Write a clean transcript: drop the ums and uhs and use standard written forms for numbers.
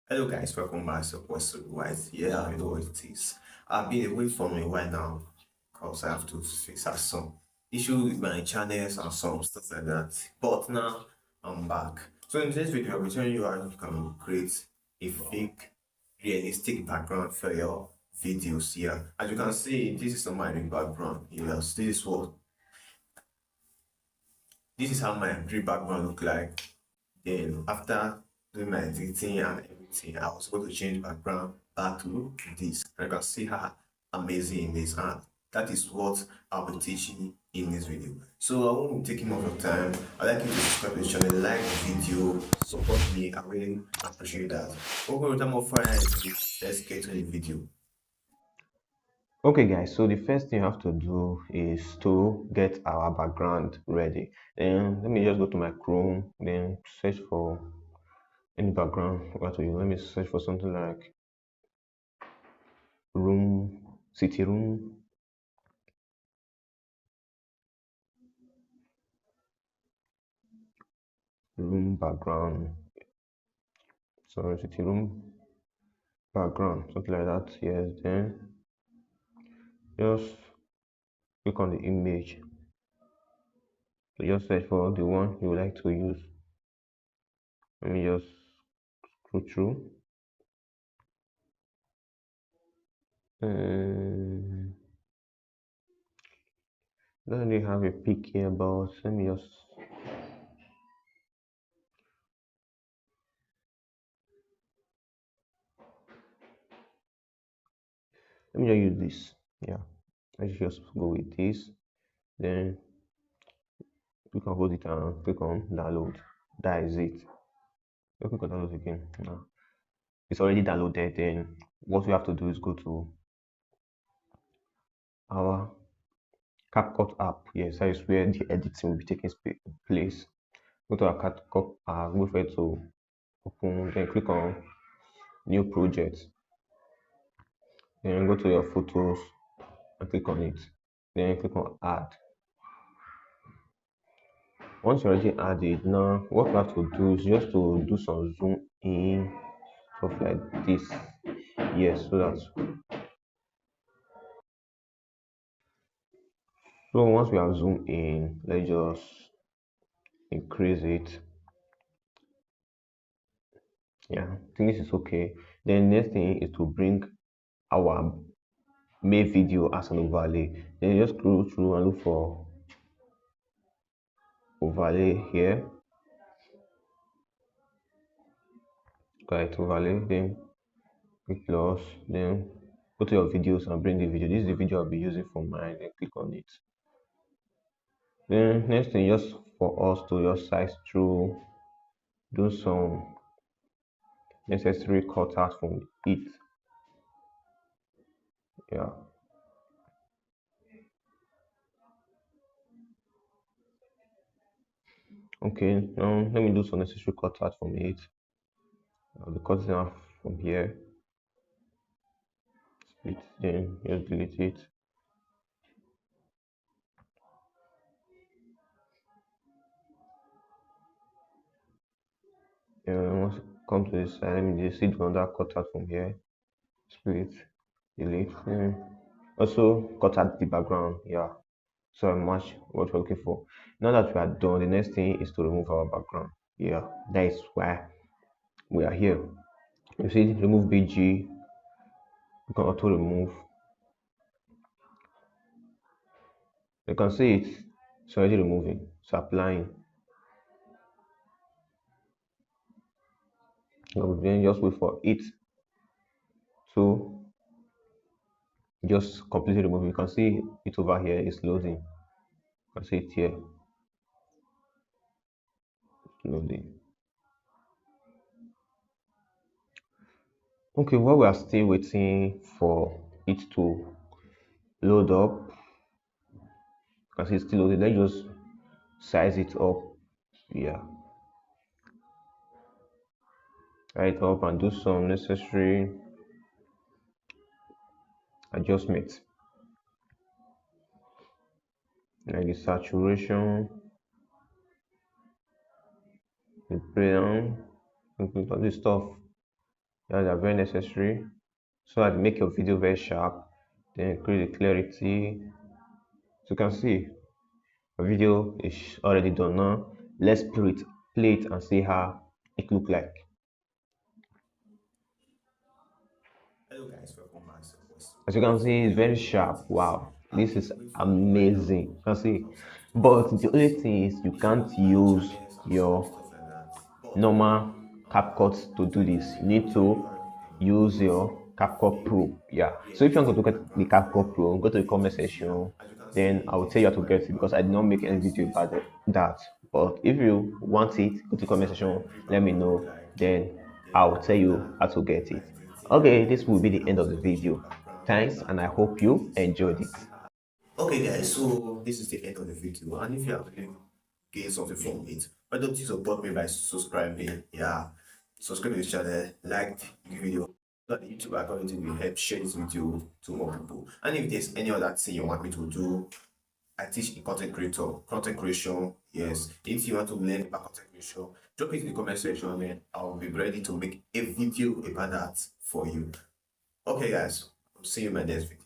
Hello guys, welcome back to West White. Yeah, you know what it is. I've been away from a while now because I have to fix some issue with my channels and some stuff like that. But now I'm back. So in this video, I'll be showing you how you can create a fake realistic background for your videos here. As you can see, this is not my real background. Yes, this is how my real background look like. Then after doing my editing and everything, I was able to change background back to this. And you can see how amazing it is. And that is what I'll be teaching in this video. So I won't be taking much of time. I'd like you to subscribe to the channel, like the video, support me. I really appreciate that. Okay, without more further ado, let's get to the video. Okay guys, so the first thing you have to do is to get our background ready. Then let me just go to my Chrome, then search for any background what to use. Let me search for something like room, city room background. Sorry, city room background, something like that. Yes, then just click on the image. So just search for the one you would like to use. Let me just scroll through. Don't really have a pick here, but let me just use this. Yeah, let's just go with this. Then click on hold it and click on download. That is it. You click on download again. Now it's already downloaded. Then what we have to do is go to our CapCut app. Yes, that is where the editing will be taking place. Go to our CapCut app, go for it to open, then click on new project. Then go to your photos and click on it. Then click on add. Once you already add it, now what you have to do is just to do some zoom in, stuff like this. Yes, so once we have zoomed in, let's just increase it. Yeah, I think this is okay. Then next thing is to bring our main video as an overlay. Then you just scroll through and look for overlay here. Right, overlay, then click plus, then go to your videos and bring the video. This is the video I'll be using for mine, then click on it. Then next thing, just for us to just size through, do some necessary cutouts from it. Yeah. Okay, now let me do some necessary cutouts from it. I'll be cutting off from here. Split, then just delete it. And once it comes to this side, let me just see another cutout from here. Split, delete. Also cut out the background. Yeah. So I match what we're looking for. Now that we are done, the next thing is to remove our background. Yeah, that is why we are here. You see, remove BG, you can auto remove. You can see it's already removing. It's applying. Now then just wait for it to just completely remove. You can see it over here is loading. You can see it here. It's loading. Okay, while we are still waiting for it to load up, you can see it's still loading. Let's just size it up. Yeah. Size it up and do some necessary adjustments. Like the saturation, the brown, all this stuff. Yeah, they are very necessary so that make your video very sharp, then increase the clarity. So you can see a video is already done now. Let's play it and see how it look like. Hello guys, welcome back. So As you can see, it's very what sharp. is Wow, I'm this going is to wait for you right now. amazing. You can see, I'll start to but start the only this. thing is you If you can't want to add use channels and some your stuff like that, but normal CapCut to do so this. if You you need want to to review everything, use wait your CapCut maybe Pro. Yeah. yeah, So if you this want is to the look at the background for CapCut your Pro, go to the comment videos here. section. As you can Then see, I will tell this you is how to my get it because I did not background. make any As video you about see, that. But if you want it, go to the this is comment how my section. dream Let me background look know. like. Then I Then will tell after you how to doing get my it. editing and Okay, this will be everything, the I end of was the able to change video. the background Thanks, and back I to hope you this. You enjoyed can it. see how. Okay, guys, so this is the end of the video, and if you have really gained something from it, why don't you support me by subscribing? Yeah, subscribe to this channel, like the video, so that the YouTube algorithm will help share this video to more people. And if there's any other thing you want me to do, I teach in content creation. Yes, if you want to learn about content creation, drop it in the comment section, and I'll be ready to make a video about that for you. Okay, guys, I'll see you in my next video.